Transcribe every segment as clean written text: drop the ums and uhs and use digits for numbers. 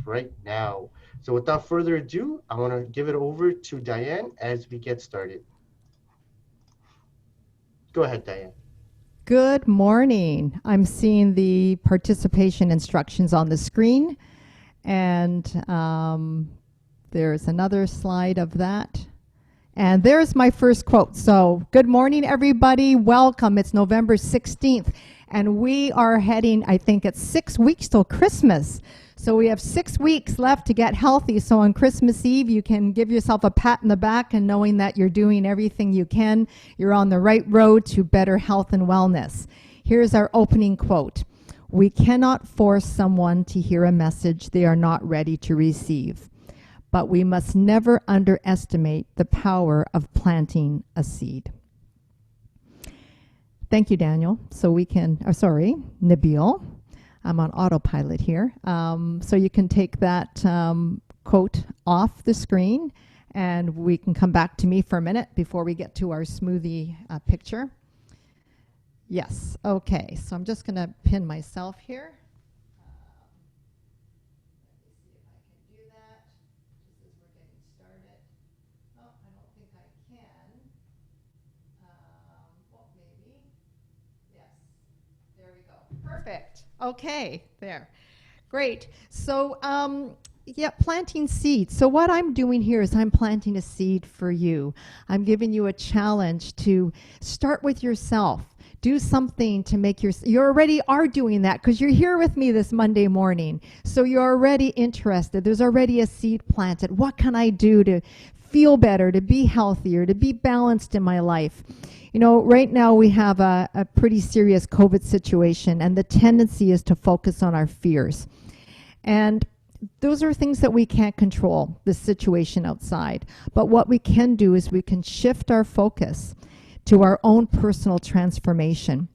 right now. So without further ado, I want to give it over to Dyanne as we get started. Go ahead, Dyanne. Good morning. I'm seeing the participation instructions on the screen, and there's another slide of that. And there's my first quote. So, good morning, everybody. Welcome. It's November 16th, and we are heading, I think it's 6 weeks till Christmas. So we have 6 weeks left to get healthy. So on Christmas Eve, you can give yourself a pat in the back and knowing that you're doing everything you can. You're on the right road to better health and wellness. Here's our opening quote. We cannot force someone to hear a message they are not ready to receive, but we must never underestimate the power of planting a seed. Thank you, Daniel. So we can, Nabil. I'm on autopilot here. So you can take that quote off the screen, and we can come back to me for a minute before we get to our smoothie picture. Yes, okay. So I'm just going to pin myself here. Let me see if I can do that just as we're getting started. Oh, I don't think I can. Well, maybe. Yes, there we go. Perfect. Okay, there. Great. So, yeah, planting seeds. So what I'm doing here is I'm planting a seed for you. I'm giving you a challenge to start with yourself. Do something to make you already are doing that because you're here with me this Monday morning. So you're already interested. There's already a seed planted. What can I do to feel better, to be healthier, to be balanced in my life? You know, right now we have a pretty serious COVID situation, and the tendency is to focus on our fears. And those are things that we can't control, the situation outside. But what we can do is we can shift our focus to our own personal transformation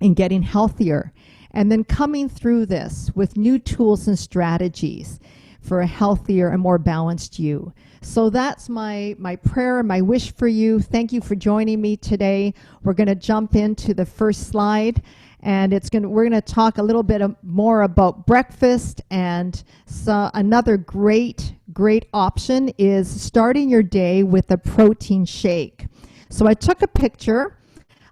and getting healthier, and then coming through this with new tools and strategies for a healthier and more balanced you. So that's my prayer, my wish for you. Thank you for joining me today. We're going to jump into the first slide, and we're going to talk a little bit more about breakfast. And so another great option is starting your day with a protein shake. So I took a picture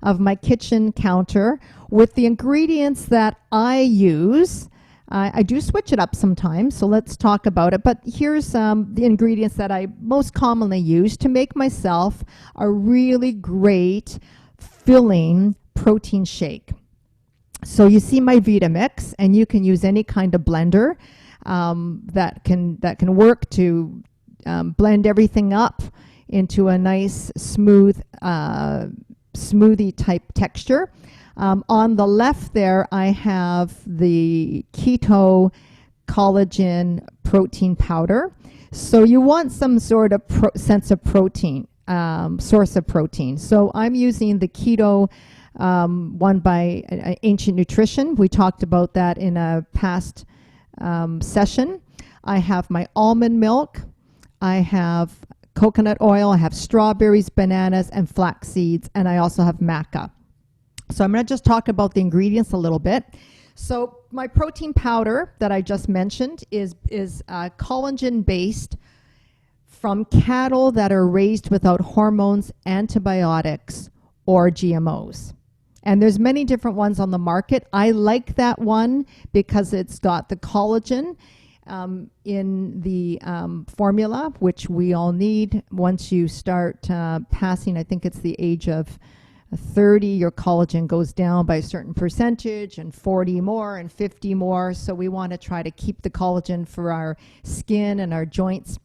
of my kitchen counter with the ingredients that I use. I do switch it up sometimes, so let's talk about it. But here's the ingredients that I most commonly use to make myself a really great, filling protein shake. So you see my Vitamix, and you can use any kind of blender that can work to blend everything up into a nice, smooth smoothie type texture. On the left there, I have the keto collagen protein powder. So you want some sort of sense of protein, source of protein. So I'm using the keto one by Ancient Nutrition. We talked about that in a past session. I have my almond milk. I have coconut oil. I have strawberries, bananas, and flax seeds. And I also have maca. So I'm going to just talk about the ingredients a little bit. So my protein powder that I just mentioned is collagen-based from cattle that are raised without hormones, antibiotics, or GMOs. And there's many different ones on the market. I like that one because it's got the collagen in the formula, which we all need. Once you start passing, I think it's the age of 30, your collagen goes down by a certain percentage, and 40 more and 50 more. So we want to try to keep the collagen for our skin and our joints.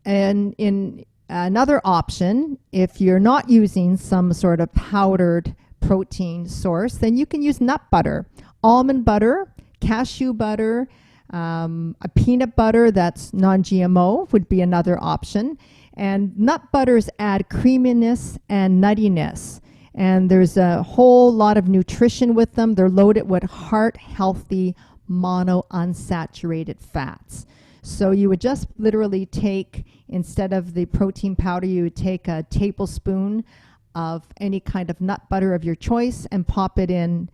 And in another option, if you're not using some sort of powdered protein source, then you can use nut butter, almond butter, cashew butter, a peanut butter that's non-GMO would be another option. And nut butters add creaminess and nuttiness. And there's a whole lot of nutrition with them. They're loaded with heart-healthy monounsaturated fats. So you would just literally take, instead of the protein powder, you would take a tablespoon of any kind of nut butter of your choice and pop it in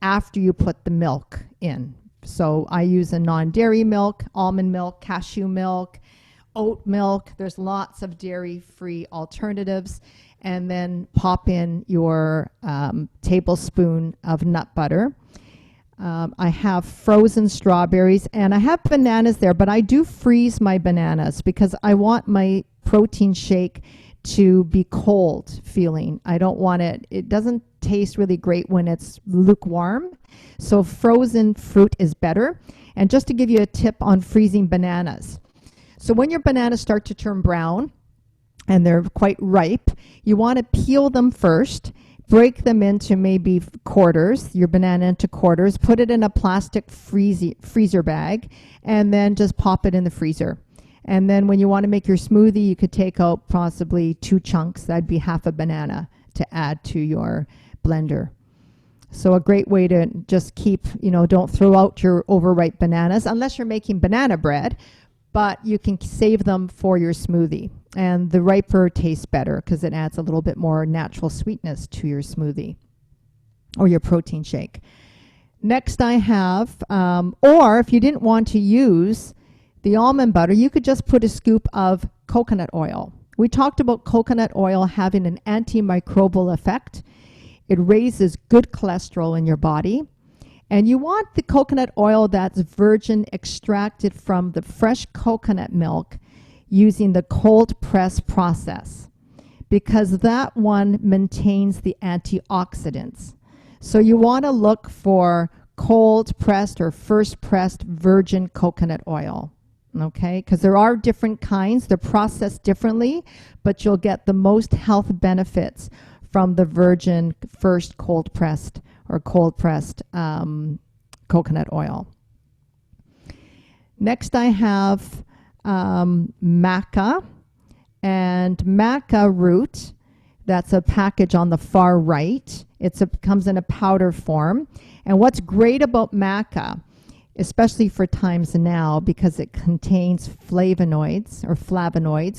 after you put the milk in. So I use a non-dairy milk, almond milk, cashew milk, oat milk. There's lots of dairy-free alternatives. And then pop in your tablespoon of nut butter. I have frozen strawberries, and I have bananas there, but I do freeze my bananas because I want my protein shake to be cold feeling. I don't want it doesn't taste really great when it's lukewarm. So frozen fruit is better. And just to give you a tip on freezing bananas. So when your bananas start to turn brown and they're quite ripe, you want to peel them first, break them into maybe quarters, your banana into quarters, put it in a plastic freezer bag, and then just pop it in the freezer. And then when you want to make your smoothie, you could take out possibly 2 chunks. That'd be half a banana to add to your blender. So a great way to just keep, don't throw out your overripe bananas unless you're making banana bread, but you can save them for your smoothie. And the riper tastes better because it adds a little bit more natural sweetness to your smoothie or your protein shake. Next I have, or if you didn't want to use the almond butter, you could just put a scoop of coconut oil. We talked about coconut oil having an antimicrobial effect. It raises good cholesterol in your body. And you want the coconut oil that's virgin, extracted from the fresh coconut milk using the cold press process, because that one maintains the antioxidants. So you want to look for cold pressed or first pressed virgin coconut oil. Okay, because there are different kinds. They're processed differently, but you'll get the most health benefits from the virgin first cold pressed coconut oil. Next I have Maca and Maca Root. That's a package on the far right. It comes in a powder form. And what's great about Maca, especially for times now, because it contains flavonoids,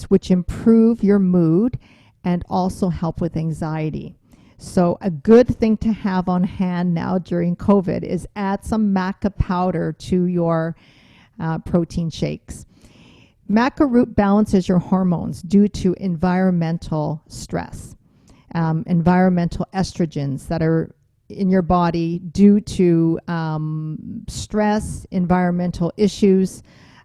which improve your mood and also help with anxiety. So a good thing to have on hand now during COVID is add some maca powder to your protein shakes. Maca root balances your hormones due to environmental stress, environmental estrogens that are in your body due to stress, environmental issues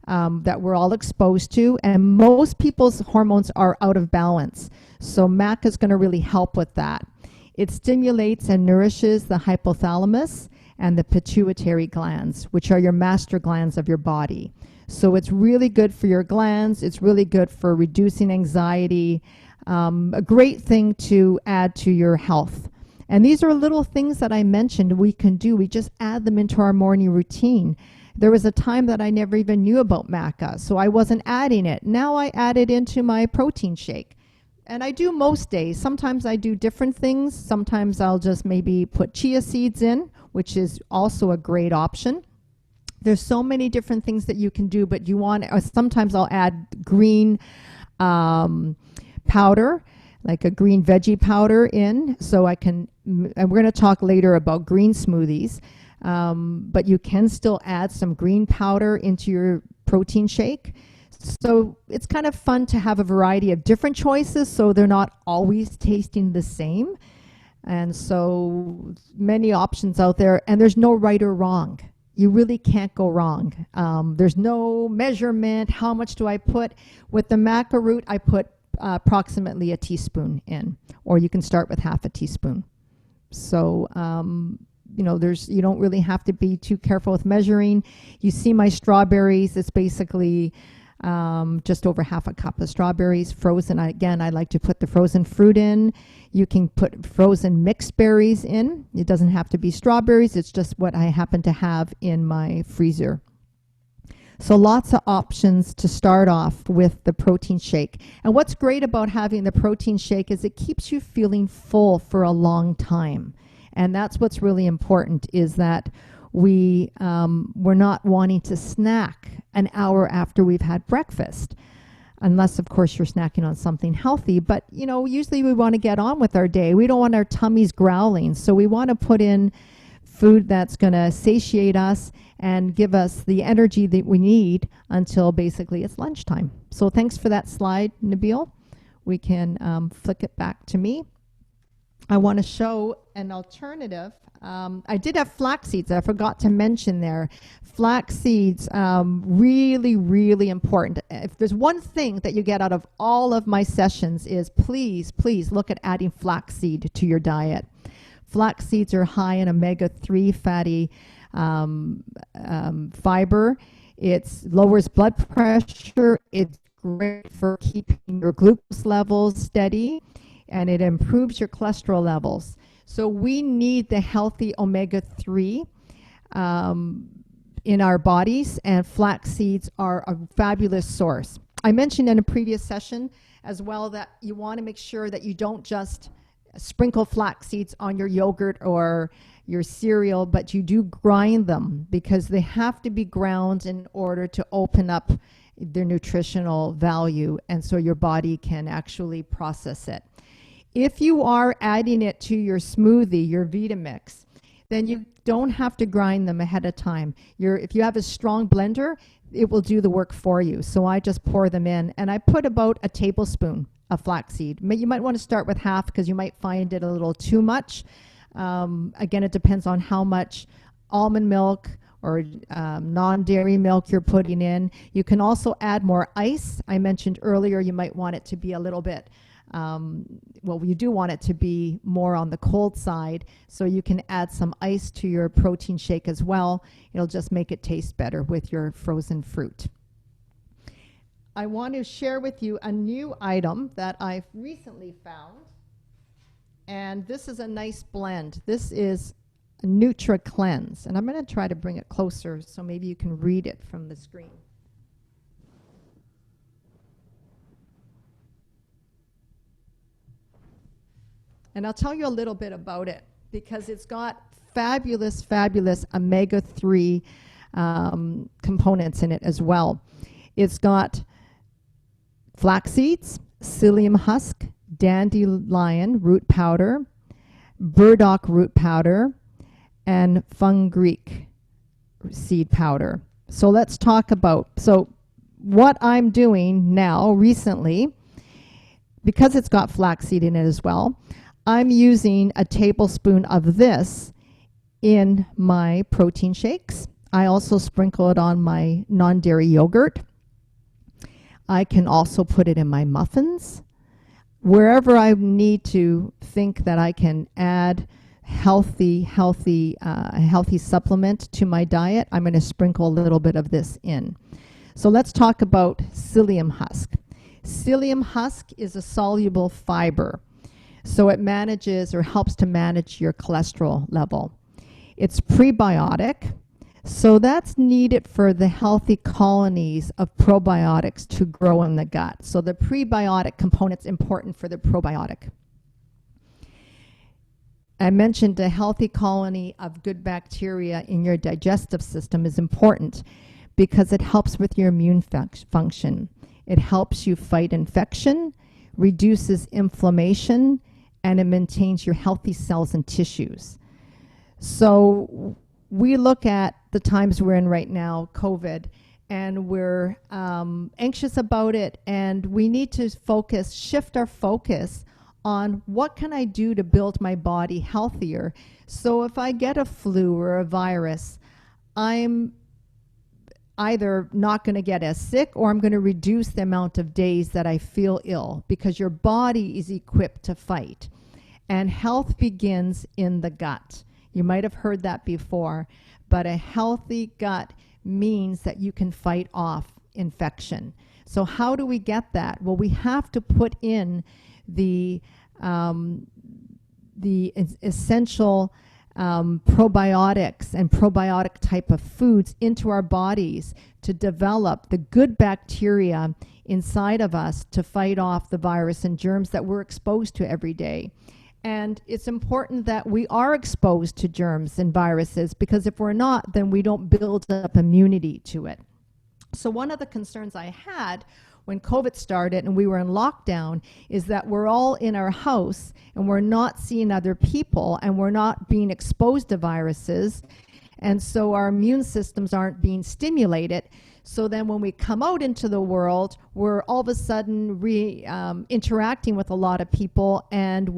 that we're all exposed to, and most people's hormones are out of balance. So maca is going to really help with that. It stimulates and nourishes the hypothalamus and the pituitary glands, which are your master glands of your body. So it's really good for your glands. It's really good for reducing anxiety. A great thing to add to your health. And these are little things that I mentioned we can do. We just add them into our morning routine. There was a time that I never even knew about maca, so I wasn't adding it. Now I add it into my protein shake. And I do most days. Sometimes I do different things. Sometimes I'll just maybe put chia seeds in, which is also a great option. There's so many different things that you can do, but sometimes I'll add green powder, like a green veggie powder in, so I can, and we're going to talk later about green smoothies, but you can still add some green powder into your protein shake. So it's kind of fun to have a variety of different choices so they're not always tasting the same. And so many options out there, and there's no right or wrong. You really can't go wrong. There's no measurement. How much do I put? With the maca root, I put approximately a teaspoon in, or you can start with half a teaspoon. So, you don't really have to be too careful with measuring. You see my strawberries, it's basically just over half a cup of strawberries frozen. Again, I like to put the frozen fruit in. You can put frozen mixed berries in. It doesn't have to be strawberries. It's just what I happen to have in my freezer. So lots of options to start off with the protein shake. And what's great about having the protein shake is it keeps you feeling full for a long time. And that's what's really important, is that we're not wanting to snack an hour after we've had breakfast, unless of course you're snacking on something healthy. But usually we want to get on with our day. We don't want our tummies growling, so we want to put in food that's going to satiate us and give us the energy that we need until basically it's lunchtime. So thanks for that slide, Nabil. We can flick it back to me. I want to show an alternative. I did have flax seeds. I forgot to mention there. Flax seeds, really, really important. If there's one thing that you get out of all of my sessions is please, please look at adding flaxseed to your diet. Flax seeds are high in omega-3 fatty fiber. It lowers blood pressure. It's great for keeping your glucose levels steady, and it improves your cholesterol levels. So we need the healthy omega-3 in our bodies, and flax seeds are a fabulous source. I mentioned in a previous session as well that you want to make sure that you don't just sprinkle flax seeds on your yogurt or your cereal, but you do grind them, because they have to be ground in order to open up their nutritional value, and so your body can actually process it. If you are adding it to your smoothie, your Vitamix, then you don't have to grind them ahead of time. If you have a strong blender, it will do the work for you. So I just pour them in, and I put about a tablespoon of flaxseed. You might want to start with half because you might find it a little too much. Again, it depends on how much almond milk or non-dairy milk you're putting in. You can also add more ice. I mentioned earlier you might want it to be a little bit well, you do want it to be more on the cold side, so you can add some ice to your protein shake as well. It'll just make it taste better with your frozen fruit. I want to share with you a new item that I've recently found, and this is a nice blend. This is Nutra Cleanse, and I'm going to try to bring it closer so maybe you can read it from the screen. And I'll tell you a little bit about it because it's got fabulous, fabulous omega-3 components in it as well. It's got flax seeds, psyllium husk, dandelion root powder, burdock root powder, and fenugreek seed powder. So let's talk about, so what I'm doing now recently, because it's got flaxseed in it as well, I'm using a tablespoon of this in my protein shakes. I also sprinkle it on my non-dairy yogurt. I can also put it in my muffins. Wherever I need to think that I can add healthy supplement to my diet, I'm going to sprinkle a little bit of this in. So let's talk about psyllium husk. Psyllium husk is a soluble fiber. So it manages or helps to manage your cholesterol level. It's prebiotic, so that's needed for the healthy colonies of probiotics to grow in the gut. So the prebiotic component's important for the probiotic. I mentioned a healthy colony of good bacteria in your digestive system is important because it helps with your immune function. It helps you fight infection, reduces inflammation, and it maintains your healthy cells and tissues. So we look at the times we're in right now, COVID, and we're anxious about it, and we need to shift our focus on what can I do to build my body healthier. So if I get a flu or a virus, I'm either not going to get as sick or I'm going to reduce the amount of days that I feel ill because your body is equipped to fight. And health begins in the gut. You might have heard that before, but a healthy gut means that you can fight off infection. So how do we get that? Well, we have to put in the essential probiotics and probiotic type of foods into our bodies to develop the good bacteria inside of us to fight off the virus and germs that we're exposed to every day. And it's important that we are exposed to germs and viruses, because if we're not, then we don't build up immunity to it. So one of the concerns I had when COVID started and we were in lockdown is that we're all in our house and we're not seeing other people and we're not being exposed to viruses. And so our immune systems aren't being stimulated. So then when we come out into the world, we're all of a sudden interacting with a lot of people, and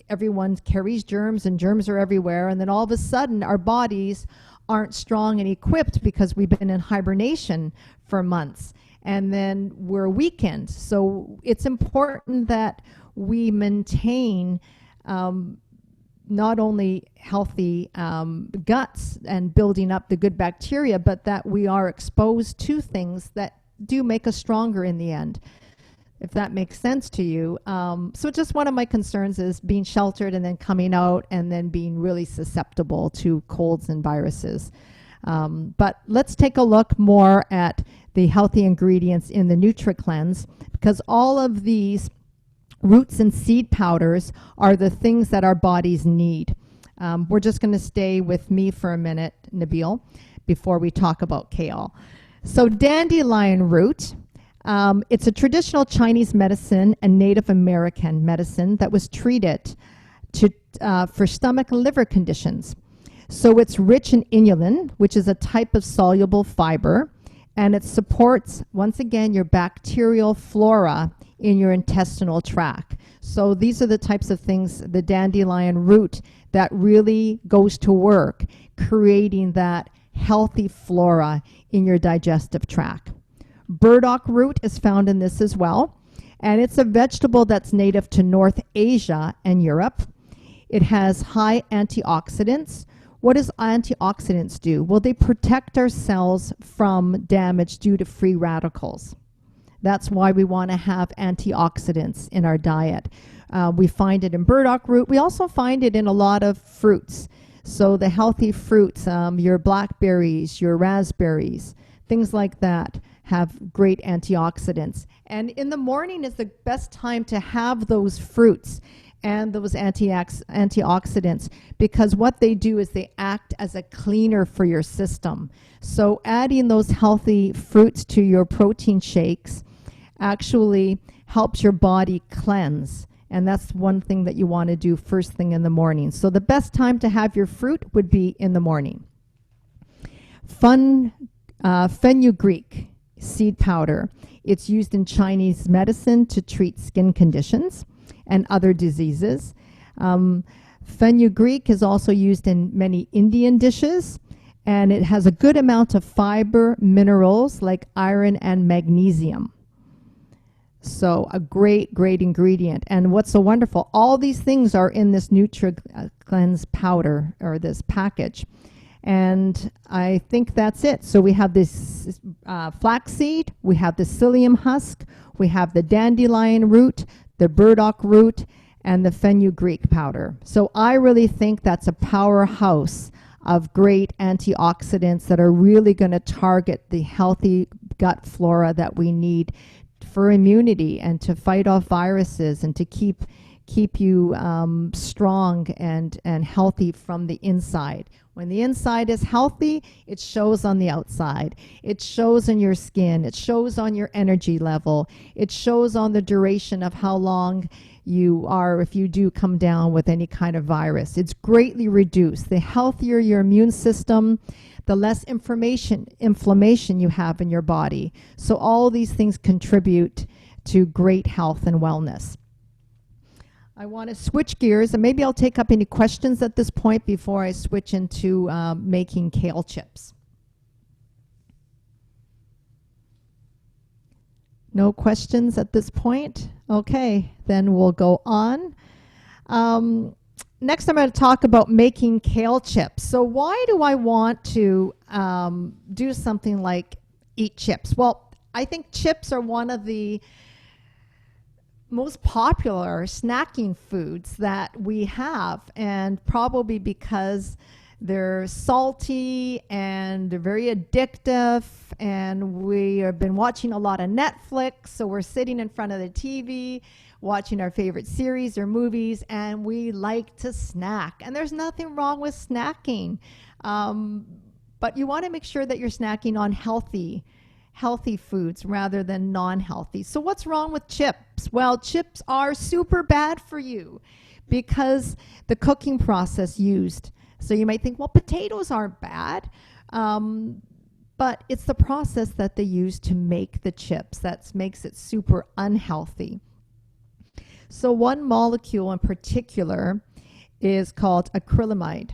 everyone carries germs and germs are everywhere. And then all of a sudden our bodies aren't strong and equipped because we've been in hibernation for months. And then we're weakened. So it's important that we maintain not only healthy guts and building up the good bacteria, but that we are exposed to things that do make us stronger in the end, if that makes sense to you. So just one of my concerns is being sheltered and then coming out and then being really susceptible to colds and viruses. But let's take a look more at the healthy ingredients in the Nutra Cleanse, because all of these roots and seed powders are the things that our bodies need. We're just going to stay with me for a minute, Nabil, before we talk about kale. So Dandelion Root, it's a traditional Chinese medicine and Native American medicine that was treated for stomach and liver conditions. So it's rich in inulin, which is a type of soluble fiber, and it supports, once again, your bacterial flora in your intestinal tract. So these are the types of things, the dandelion root, that really goes to work creating that healthy flora in your digestive tract. Burdock root is found in this as well, and it's a vegetable that's native to North Asia and Europe. It has high antioxidants. What does antioxidants do? Well, they protect our cells from damage due to free radicals. That's why we want to have antioxidants in our diet. We find it in burdock root. We also find it in a lot of fruits. So the healthy fruits, your blackberries, your raspberries, things like that have great antioxidants. And in the morning is the best time to have those fruits and those antioxidants, because what they do is they act as a cleaner for your system. So adding those healthy fruits to your protein shakes actually helps your body cleanse. And that's one thing that you want to do first thing in the morning. So the best time to have your fruit would be in the morning. Fenugreek seed powder. It's used in Chinese medicine to treat skin conditions and other diseases. Fenugreek is also used in many Indian dishes, and it has a good amount of fiber, minerals like iron and magnesium. So a great, great ingredient. And what's so wonderful, all these things are in this Nutra Cleanse powder, or this package. And I think that's it. So we have this flaxseed, we have the psyllium husk, we have the dandelion root, the burdock root, and the fenugreek powder. So I really think that's a powerhouse of great antioxidants that are really going to target the healthy gut flora that we need for immunity and to fight off viruses and to keep you strong and healthy from the inside. When the inside is healthy, it shows on the outside. It shows in your skin. It shows on your energy level. It shows on the duration of how long you are if you do come down with any kind of virus. It's greatly reduced. The healthier your immune system, the less inflammation you have in your body. So all these things contribute to great health and wellness. I want to switch gears, and maybe I'll take up any questions at this point before I switch into making kale chips. No questions at this point? Okay, then we'll go on. Next, I'm going to talk about making kale chips. So why do I want to do something like eat chips? Well, I think chips are one of the most popular snacking foods that we have, and probably because they're salty and they're very addictive, and we have been watching a lot of Netflix, so we're sitting in front of the TV watching our favorite series or movies, and we like to snack. And there's nothing wrong with snacking, but you want to make sure that you're snacking on healthy healthy foods rather than non-healthy. So what's wrong with chips? Well, chips are super bad for you because the cooking process used. So you might think, well, potatoes aren't bad, but it's the process that they use to make the chips that makes it super unhealthy. So one molecule in particular is called acrylamide.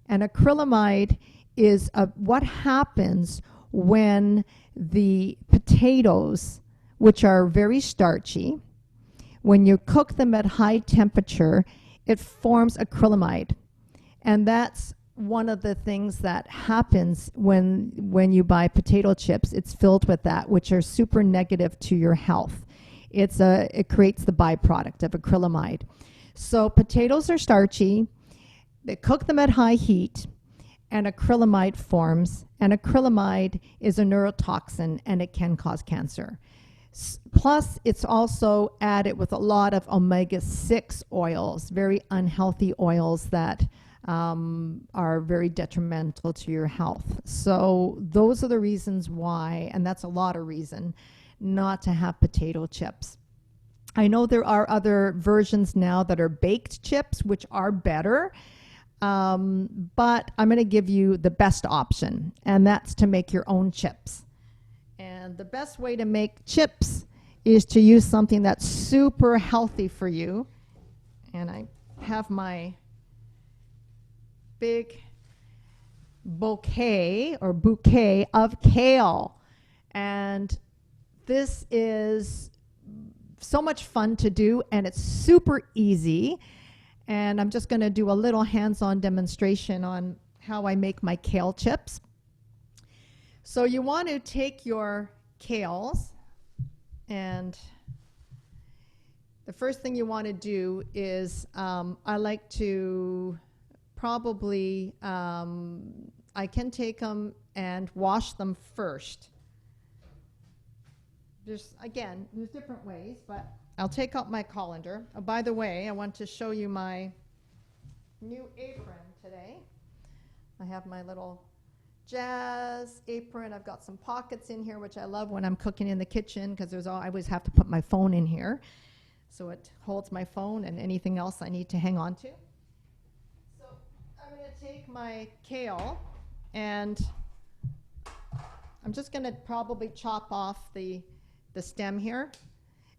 And acrylamide is what happens when the potatoes, which are very starchy, when you cook them at high temperature, it forms acrylamide. And that's one of the things that happens when you buy potato chips. It's filled with that, which are super negative to your health. It creates the byproduct of acrylamide. So potatoes are starchy. They cook them at high heat, and acrylamide forms. And acrylamide is a neurotoxin, and it can cause cancer. Plus, it's also added with a lot of omega-6 oils, very unhealthy oils that are very detrimental to your health. So those are the reasons why, and that's a lot of reason, not to have potato chips. I know there are other versions now that are baked chips, which are better, but I'm going to give you the best option, and that's to make your own chips. And the best way to make chips is to use something that's super healthy for you. And I have my big bouquet of kale. And this is so much fun to do, and it's super easy. And I'm just going to do a little hands-on demonstration on how I make my kale chips. So you want to take your kales, and the first thing you want to do is I like to probably, I can take them and wash them first. There's different ways, but I'll take out my colander. Oh, by the way, I want to show you my new apron today. I have my little jazz apron. I've got some pockets in here, which I love when I'm cooking in the kitchen because I always have to put my phone in here. So it holds my phone and anything else I need to hang on to. So I'm going to take my kale, and I'm just going to probably chop off the stem here.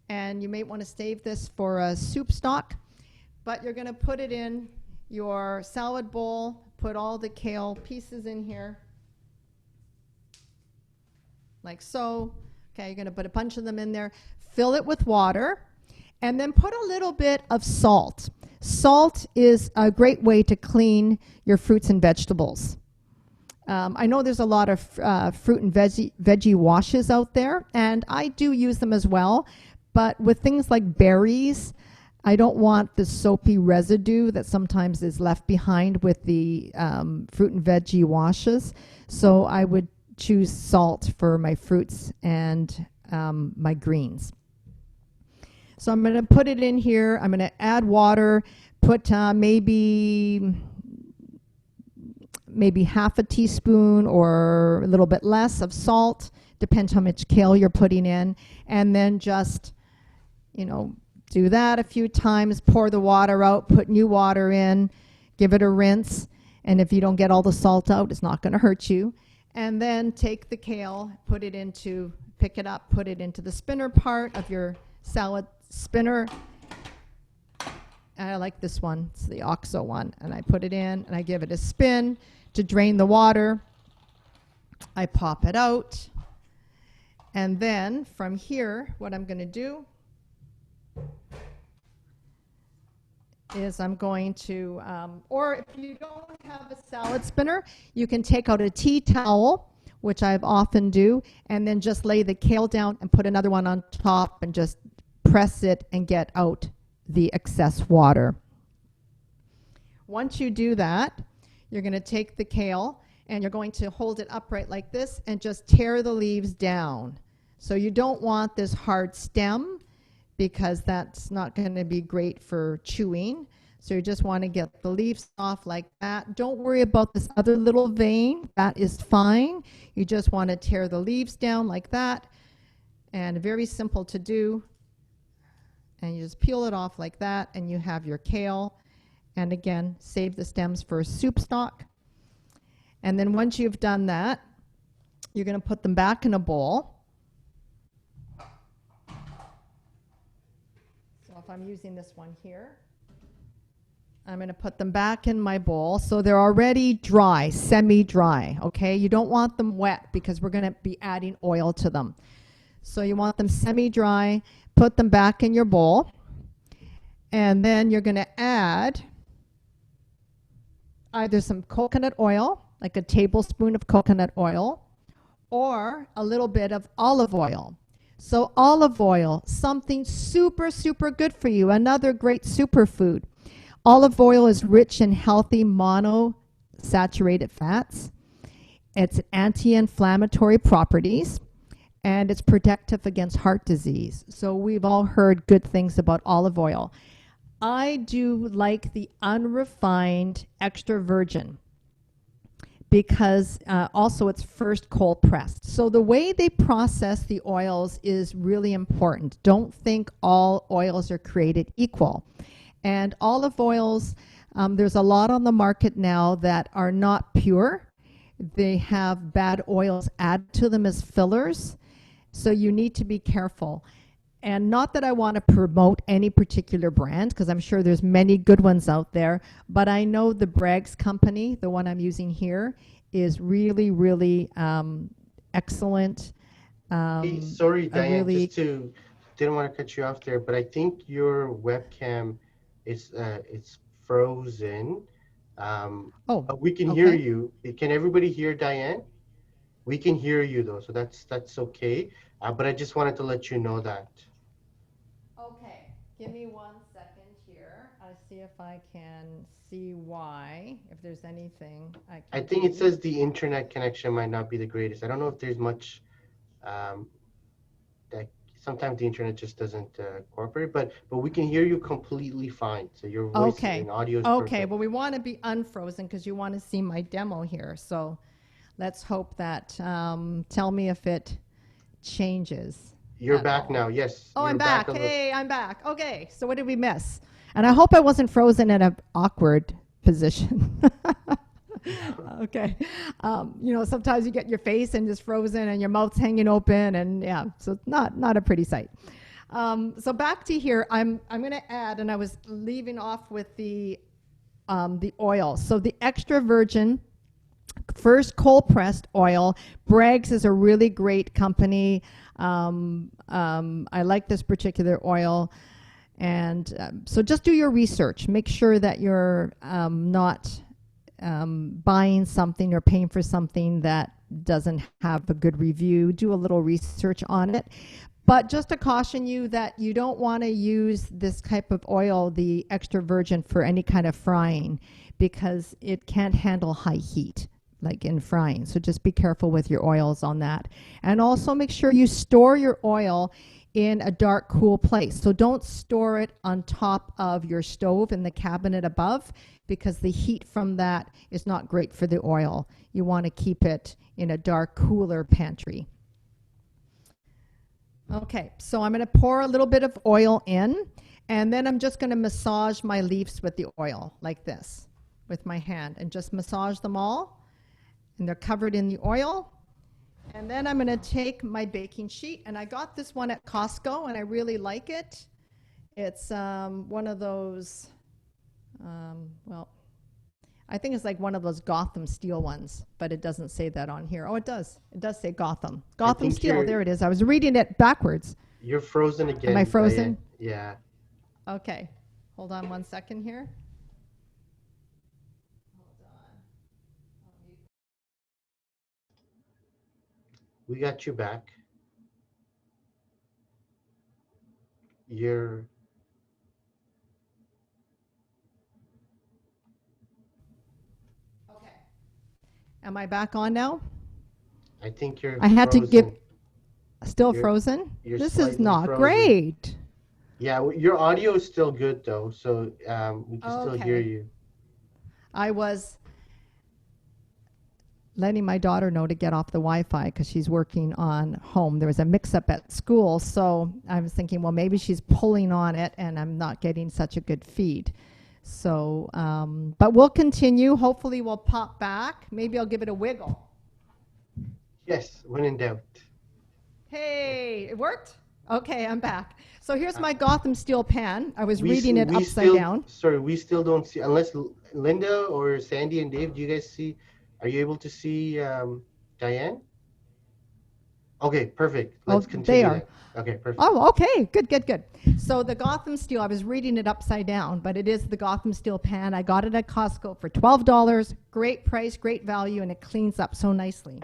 And you may want to save this for a soup stock, but you're going to put it in your salad bowl, put all the kale pieces in here, like so. Okay, you're going to put a bunch of them in there, fill it with water, and then put a little bit of salt. Salt is a great way to clean your fruits and vegetables. I know there's a lot of fruit and veggie washes out there, and I do use them as well. But with things like berries, I don't want the soapy residue that sometimes is left behind with the fruit and veggie washes. So I would choose salt for my fruits and my greens. So I'm going to put it in here. I'm going to add water, put maybe half a teaspoon or a little bit less of salt, depends how much kale you're putting in, and then just, do that a few times, pour the water out, put new water in, give it a rinse, and if you don't get all the salt out, it's not going to hurt you. And then take the kale, pick it up, put it into the spinner part of your salad spinner. I like this one, it's the OXO one, and I put it in and I give it a spin to drain the water. I pop it out, and then from here, what I'm going to do is I'm going to, or if you don't have a salad spinner, you can take out a tea towel, which I often do, and then just lay the kale down and put another one on top and just press it and get out the excess water. Once you do that, you're going to take the kale and you're going to hold it upright like this and just tear the leaves down. So you don't want this hard stem because that's not going to be great for chewing. So you just want to get the leaves off like that. Don't worry about this other little vein. That is fine. You just want to tear the leaves down like that. And very simple to do. And you just peel it off like that, and you have your kale. And again, save the stems for soup stock. And then once you've done that, you're going to put them back in a bowl. So if I'm using this one here, I'm going to put them back in my bowl. So they're already dry, semi-dry, okay? You don't want them wet because we're going to be adding oil to them. So you want them semi-dry. Put them back in your bowl. And then you're going to add either some coconut oil, like a tablespoon of coconut oil, or a little bit of olive oil. So olive oil, something super, super good for you, another great superfood. Olive oil is rich in healthy monounsaturated fats. It's anti-inflammatory properties, and it's protective against heart disease. So we've all heard good things about olive oil. I do like the unrefined extra virgin because also it's first cold pressed. So the way they process the oils is really important. Don't think all oils are created equal. And olive oils, there's a lot on the market now that are not pure. They have bad oils added to them as fillers. So you need to be careful. And not that I want to promote any particular brand, because I'm sure there's many good ones out there, but I know the Bragg's company, the one I'm using here, is really, really excellent. Hey, sorry, Dyanne, didn't want to cut you off there, but I think your webcam is it's frozen. But we can hear you. Can everybody hear Dyanne? We can hear you though, so that's okay. But I just wanted to let you know that. Okay, give me 1 second here. I'll see if I can see why, if there's anything I can I think it says the internet connection might not be the greatest. I don't know if there's much, that sometimes the internet just doesn't cooperate, but we can hear you completely fine. So your voice and audio is perfect. Okay, well we want to be unfrozen because you want to see my demo here. So let's hope that, tell me if it changes. You're back now, yes. Oh, I'm back. Hey, I'm back. Okay, so what did we miss? And I hope I wasn't frozen in an awkward position. Okay. You know, sometimes you get your face and just frozen and your mouth's hanging open, and yeah, so it's not a pretty sight. So back to here, I'm going to add, and I was leaving off with the oil. So the extra virgin first cold pressed oil. Bragg's is a really great company. I like this particular oil. And so just do your research. Make sure that you're not buying something or paying for something that doesn't have a good review. Do a little research on it. But just to caution you that you don't want to use this type of oil, the extra virgin, for any kind of frying because it can't handle high heat like in frying. So just be careful with your oils on that. And also make sure you store your oil in a dark, cool place. So don't store it on top of your stove in the cabinet above because the heat from that is not great for the oil. You want to keep it in a dark, cooler pantry. Okay, so I'm going to pour a little bit of oil in, and then I'm just going to massage my leaves with the oil like this with my hand and just massage them all. And they're covered in the oil. And then I'm going to take my baking sheet, and I got this one at Costco, and I really like it. It's one of those, well, I think it's like one of those Gotham steel ones, but it doesn't say that on here. Oh, it does. It does say Gotham. Gotham steel, there it is. I was reading it backwards. You're frozen again. Am I frozen? Yeah. Okay. Hold on 1 second here. We got you back. You're... Okay. Am I back on now? I think you're I had frozen. to give... Still frozen? This is not great. Yeah, your audio is still good though, so we can still hear Okay. you. I was letting my daughter know to get off the Wi-Fi because she's working on home. There was a mix-up at school, so I was thinking, well, maybe she's pulling on it, and I'm not getting such a good feed. So, but we'll continue. Hopefully, we'll pop back. Maybe I'll give it a wiggle. Yes, when in doubt. Hey, it worked? Okay, I'm back. So here's Uh, my Gotham steel pan. I was we reading it we upside still down. sorry, we still don't see unless Linda or Sandy and Dave. Do you guys see? Are you able to see Dyanne? Okay, perfect. Let's Oh, they continue are. then. Okay, perfect. Oh, okay. Good, good, good. So the Gotham Steel, I was reading it upside down, but it is the Gotham Steel pan. I got it at Costco for $12. Great price, great value, and it cleans up so nicely.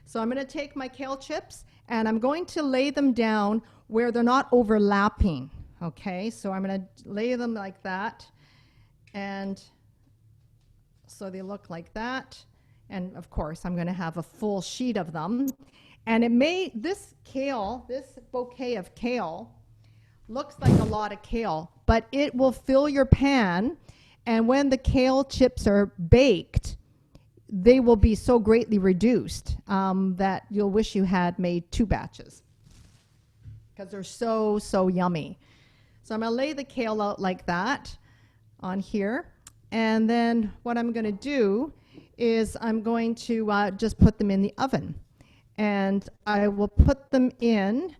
So I'm going to take my kale chips, and I'm going to lay them down where they're not overlapping. Okay, so I'm going to lay them like that, and so they look like that. And of course, I'm going to have a full sheet of them. And this kale, this bouquet of kale, looks like a lot of kale, but it will fill your pan. And when the kale chips are baked, they will be so greatly reduced that you'll wish you had made 2 batches because they're so, so yummy. So I'm going to lay the kale out like that on here. And then what I'm going to do is I'm going to just put them in the oven. And I will put them in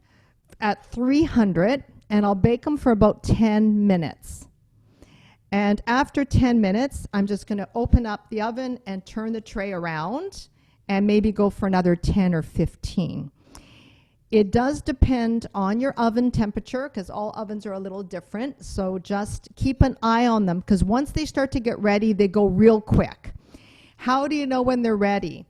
at 300, and I'll bake them for about 10 minutes. And after 10 minutes, I'm just going to open up the oven and turn the tray around and maybe go for another 10 or 15. It does depend on your oven temperature because all ovens are a little different. So just keep an eye on them because once they start to get ready, they go real quick. How do you know when they're ready?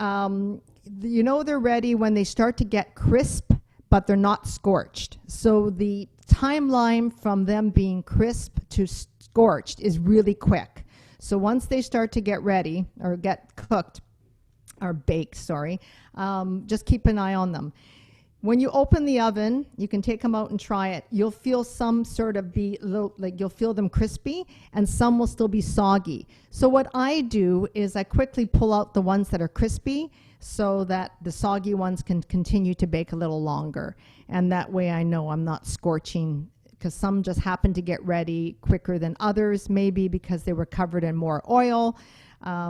You know they're ready when they start to get crisp, but they're not scorched. So the timeline from them being crisp to scorched is really quick. So once they start to get ready or get cooked or baked, sorry, just keep an eye on them. When you open the oven, you can take them out and try it. You'll feel some sort of you'll feel them crispy, and some will still be soggy. So what I do is I quickly pull out the ones that are crispy so that the soggy ones can continue to bake a little longer. And that way I know I'm not scorching because some just happen to get ready quicker than others, maybe because they were covered in more oil,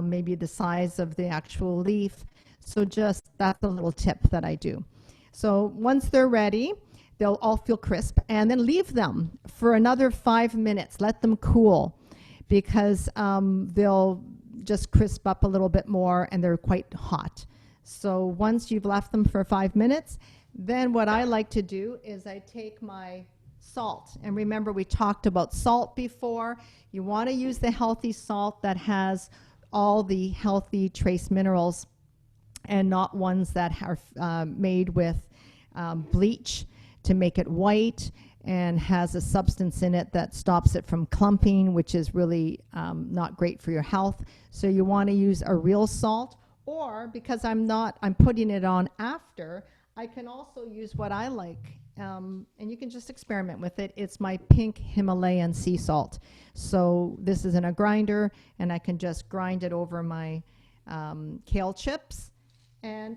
maybe the size of the actual leaf. So that's a little tip that I do. So once they're ready, they'll all feel crisp, and then leave them for another 5 minutes. Let them cool because they'll just crisp up a little bit more, and they're quite hot. So once you've left them for 5 minutes, then what I like to do is I take my salt. And remember, we talked about salt before. You want to use the healthy salt that has all the healthy trace minerals and not ones that are made with bleach to make it white and has a substance in it that stops it from clumping, which is really not great for your health. So you want to use a real salt, or because I'm putting it on after, I can also use what I like, and you can just experiment with it. It's my pink Himalayan sea salt. So this is in a grinder, and I can just grind it over my kale chips.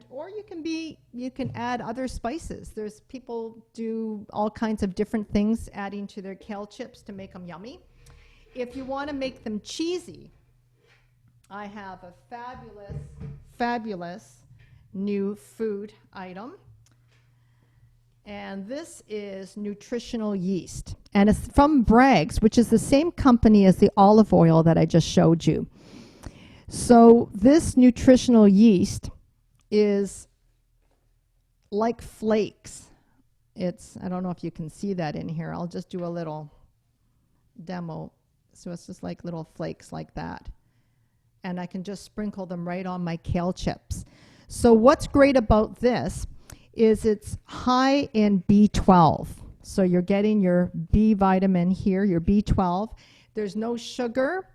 Or you can add other spices. There's people do all kinds of different things adding to their kale chips to make them yummy. If you want to make them cheesy, I have a fabulous new food item. And this is Nutritional Yeast. And it's from Bragg's, which is the same company as the olive oil that I just showed you. So this nutritional yeast is like flakes. I don't know if you can see that in here. I'll just do a little demo. So it's just like little flakes like that. And I can just sprinkle them right on my kale chips. So what's great about this is it's high in B12. So you're getting your B vitamin here, your B12. There's no sugar.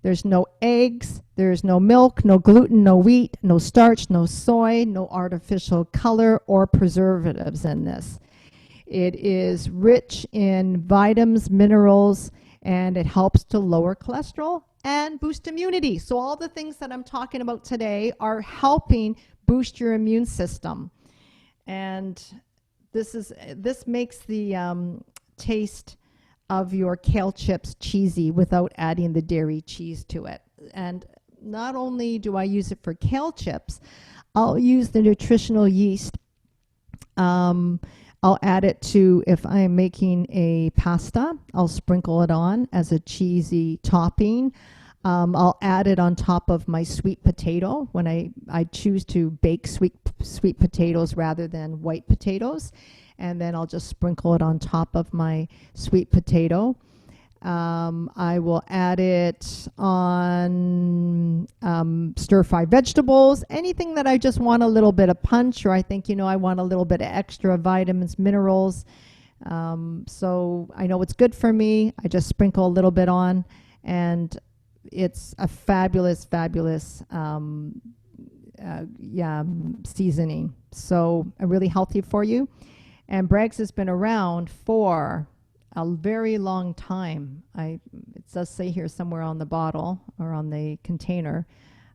There's no eggs, there's no milk, no gluten, no wheat, no starch, no soy, no artificial color or preservatives in this. It is rich in vitamins, minerals, and it helps to lower cholesterol and boost immunity. So all the things that I'm talking about today are helping boost your immune system. And this makes the taste of your kale chips cheesy without adding the dairy cheese to it. And not only do I use it for kale chips, I'll use the nutritional yeast. I'll add it to, if I'm making a pasta, I'll sprinkle it on as a cheesy topping. I'll add it on top of my sweet potato when I choose to bake sweet potatoes rather than white potatoes. And then I'll just sprinkle it on top of my sweet potato. I will add it on stir-fried vegetables, anything that I just want a little bit of punch, or I think, I want a little bit of extra vitamins, minerals. So I know it's good for me. I just sprinkle a little bit on, and it's a fabulous, fabulous seasoning. So really healthy for you. And Bragg's has been around for a very long time. It does say here somewhere on the bottle or on the container.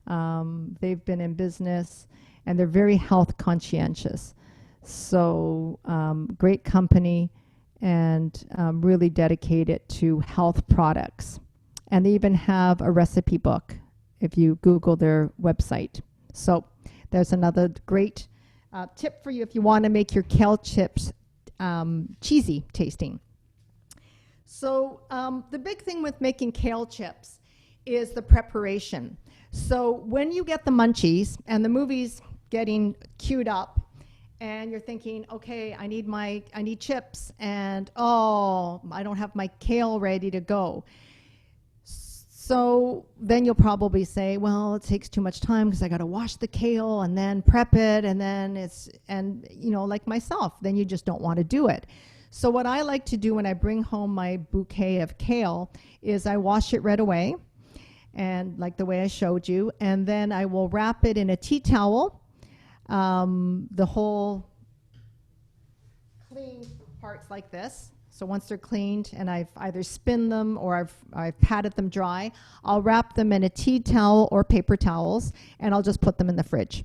They've been in business, and they're very health conscientious. So great company, and really dedicated to health products. And they even have a recipe book if you Google their website. So there's another great tip for you if you want to make your kale chips cheesy tasting. So the big thing with making kale chips is the preparation. So when you get the munchies and the movie's getting queued up, and you're thinking, okay, I need chips, and I don't have my kale ready to go. So then you'll probably say, well, it takes too much time because I got to wash the kale and then prep it, and then like myself, then you just don't want to do it. So what I like to do when I bring home my bouquet of kale is I wash it right away, and like the way I showed you, and then I will wrap it in a tea towel, the whole clean parts like this. So once they're cleaned and I've either spinned them or I've patted them dry, I'll wrap them in a tea towel or paper towels, and I'll just put them in the fridge.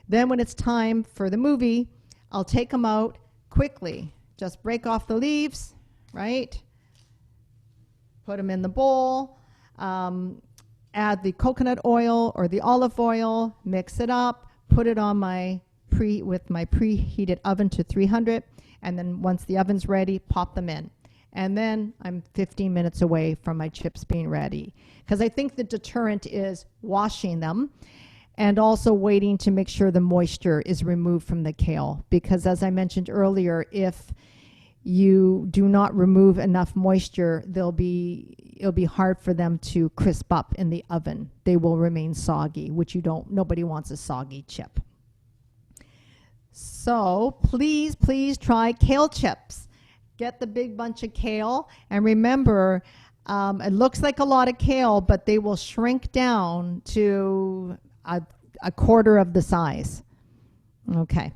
Then when it's time for the movie, I'll take them out quickly. Just break off the leaves, right? Put them in the bowl. Add the coconut oil or the olive oil, mix it up, put it on my preheated oven to 300. And then once the oven's ready, pop them in. And then I'm 15 minutes away from my chips being ready. Because I think the deterrent is washing them and also waiting to make sure the moisture is removed from the kale. Because as I mentioned earlier, if you do not remove enough moisture, it'll be hard for them to crisp up in the oven. They will remain soggy, which nobody wants a soggy chip. So please, please try kale chips. Get the big bunch of kale, and remember, it looks like a lot of kale, but they will shrink down to a quarter of the size. Okay.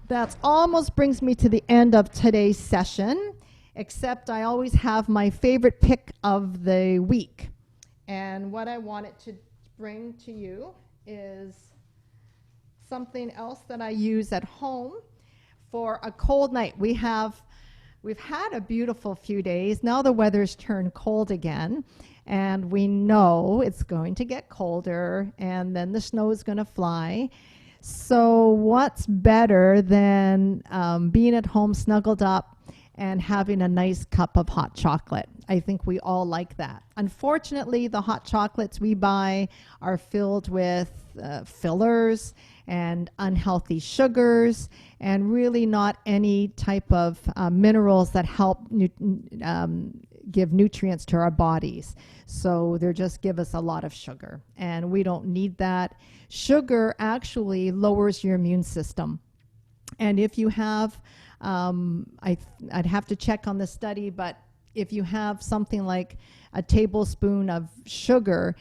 That almost brings me to the end of today's session, except I always have my favorite pick of the week. And what I wanted to bring to you is something else that I use at home for a cold night. We've had a beautiful few days. Now the weather's turned cold again, and we know it's going to get colder, and then the snow is going to fly. So what's better than being at home snuggled up and having a nice cup of hot chocolate? I think we all like that. Unfortunately, the hot chocolates we buy are filled with fillers and unhealthy sugars, and really not any type of minerals that help give nutrients to our bodies. So they just give us a lot of sugar, and we don't need that. Sugar actually lowers your immune system. And if you have, I'd have to check on the study, but if you have something like a tablespoon of sugar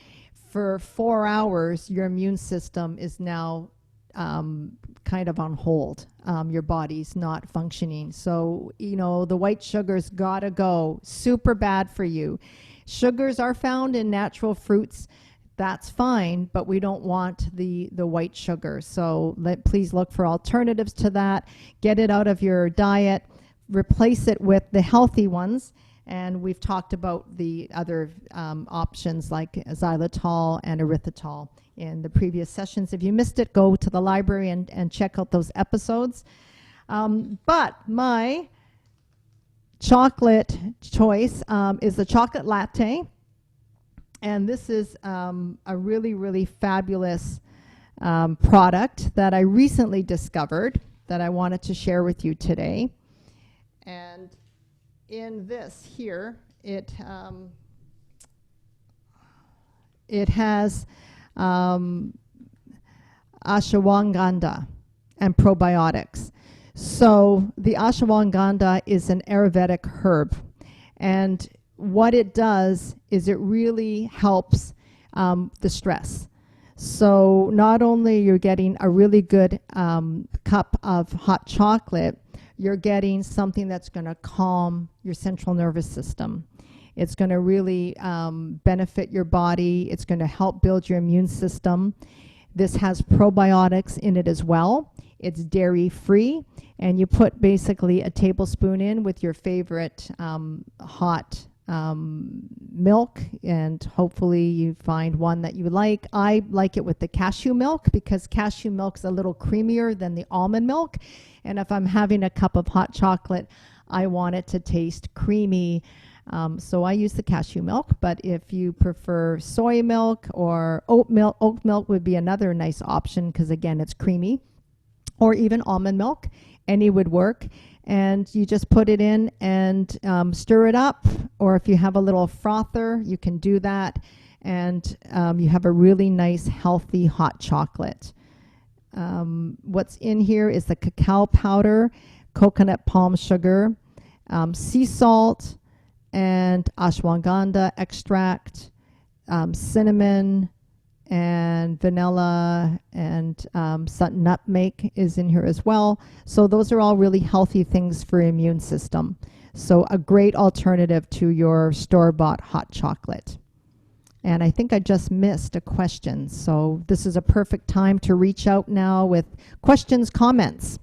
for 4 hours, your immune system is now kind of on hold. Your body's not functioning. So, the white sugars gotta go. Super bad for you. Sugars are found in natural fruits. That's fine, but we don't want the white sugar. So please look for alternatives to that. Get it out of your diet. Replace it with the healthy ones. And we've talked about the other options like xylitol and erythritol in the previous sessions. If you missed it, go to the library and check out those episodes. But my chocolate choice is the Chocolate Latte. And this is a really, really fabulous product that I recently discovered that I wanted to share with you today. And in this here, it has ashwagandha and probiotics. So the ashwagandha is an Ayurvedic herb, and what it does is it really helps the stress. So not only you're getting a really good cup of hot chocolate, you're getting something that's going to calm your central nervous system. It's going to really benefit your body. It's going to help build your immune system. This has probiotics in it as well. It's dairy-free, and you put basically a tablespoon in with your favorite hot milk, and hopefully you find one that you like. I like it with the cashew milk because cashew milk's a little creamier than the almond milk. And if I'm having a cup of hot chocolate, I want it to taste creamy. So I use the cashew milk, but if you prefer soy milk or oat milk would be another nice option because again, it's creamy, or even almond milk, any would work. And you just put it in and stir it up, or if you have a little frother, you can do that, and you have a really nice, healthy hot chocolate. What's in here is the cacao powder, coconut palm sugar, sea salt, and ashwagandha extract, cinnamon, and vanilla, and some nutmeg is in here as well. So those are all really healthy things for your immune system. So a great alternative to your store-bought hot chocolate. And I think I just missed a question. So this is a perfect time to reach out now with questions, comments.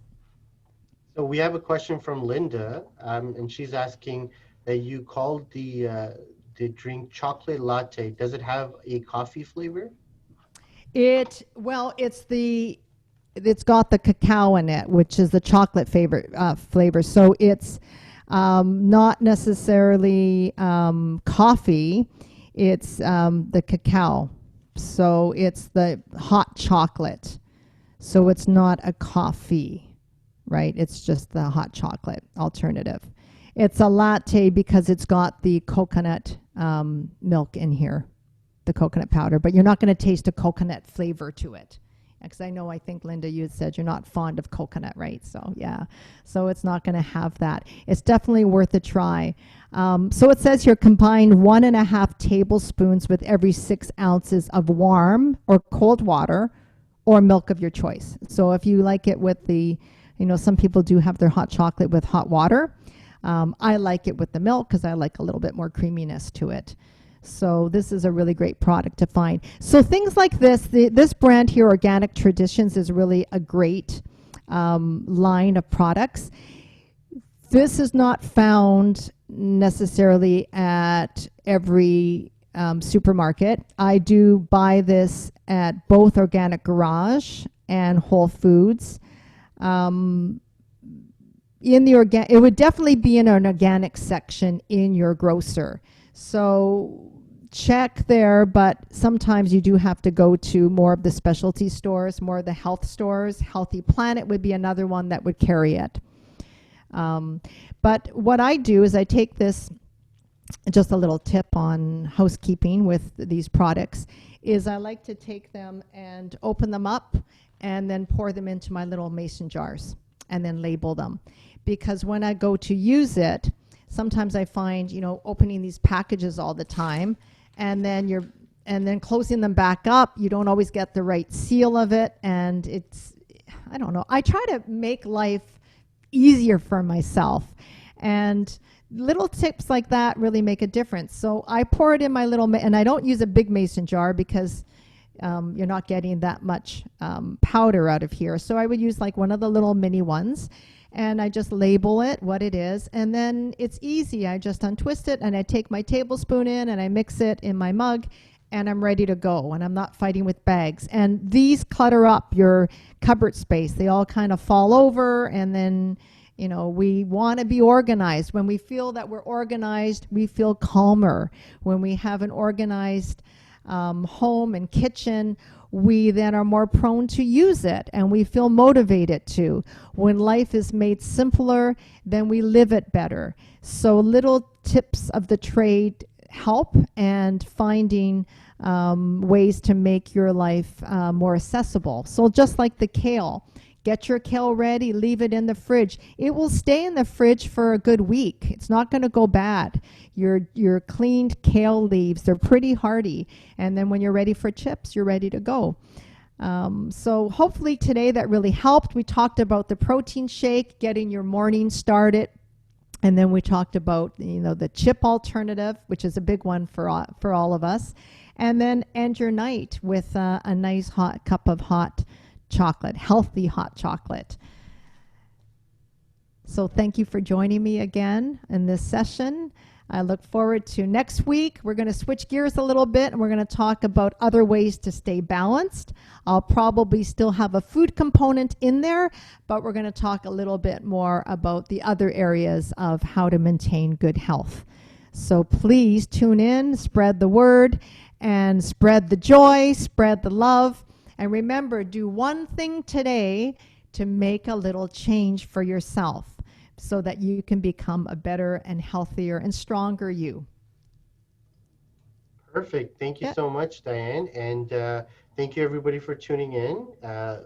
So we have a question from Linda, and she's asking that you called the drink chocolate latte. Does it have a coffee flavor? It's got the cacao in it, which is the chocolate flavor. So it's not necessarily coffee. It's the cacao. So it's the hot chocolate. So it's not a coffee, right? It's just the hot chocolate alternative. It's a latte because it's got the coconut milk in here, the coconut powder, but you're not going to taste a coconut flavor to it. Because I think, Linda, you had said you're not fond of coconut, right? So, yeah. So it's not going to have that. It's definitely worth a try. So it says here, combine 1.5 tablespoons with every 6 ounces of warm or cold water or milk of your choice. So if you like it with the, some people do have their hot chocolate with hot water. I like it with the milk because I like a little bit more creaminess to it. So this is a really great product to find. So things like this, this brand here, Organic Traditions, is really a great line of products. This is not found necessarily at every supermarket. I do buy this at both Organic Garage and Whole Foods. It would definitely be in an organic section in your grocer. So check there, but sometimes you do have to go to more of the specialty stores, more of the health stores. Healthy Planet would be another one that would carry it. But what I do is I take this, just a little tip on housekeeping with these products, is I like to take them and open them up and then pour them into my little mason jars and then label them. Because when I go to use it, sometimes I find, opening these packages all the time and then closing them back up, you don't always get the right seal of it, and I don't know. I try to make life easier for myself. And little tips like that really make a difference. So I pour it in my little, and I don't use a big mason jar because you're not getting that much powder out of here. So I would use like one of the little mini ones, and I just label it what it is. And then it's easy. I just untwist it, and I take my tablespoon in, and I mix it in my mug, and I'm ready to go. And I'm not fighting with bags. And these clutter up your cupboard space. They all kind of fall over, and then we want to be organized. When we feel that we're organized, we feel calmer. When we have an organized home and kitchen, we then are more prone to use it, and we feel motivated to. When life is made simpler, then we live it better. So little tips of the trade help, and finding ways to make your life more accessible. So just like the kale, get your kale ready, leave it in the fridge. It will stay in the fridge for a good week. It's not going to go bad. Your cleaned kale leaves, they're pretty hardy. And then when you're ready for chips, you're ready to go. So hopefully today that really helped. We talked about the protein shake, getting your morning started. And then we talked about the chip alternative, which is a big one for all of us. And then end your night with a nice hot cup of hot chocolate, healthy hot chocolate. So thank you for joining me again in this session. I look forward to next week. We're going to switch gears a little bit, and we're going to talk about other ways to stay balanced. I'll probably still have a food component in there, but we're going to talk a little bit more about the other areas of how to maintain good health. So please tune in, spread the word, and spread the joy, spread the love. And remember, do one thing today to make a little change for yourself so that you can become a better and healthier and stronger you. Perfect. Thank you so much, Dyanne. And thank you, everybody, for tuning in.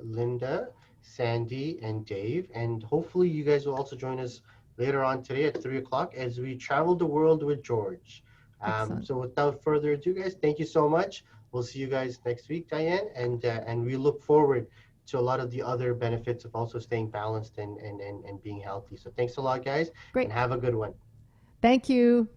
Linda, Sandy, and Dave. And hopefully you guys will also join us later on today at 3 o'clock as we travel the world with George. So without further ado, guys, thank you so much. We'll see you guys next week, Dyanne. And we look forward to a lot of the other benefits of also staying balanced and being healthy. So thanks a lot, guys. Great. And have a good one. Thank you.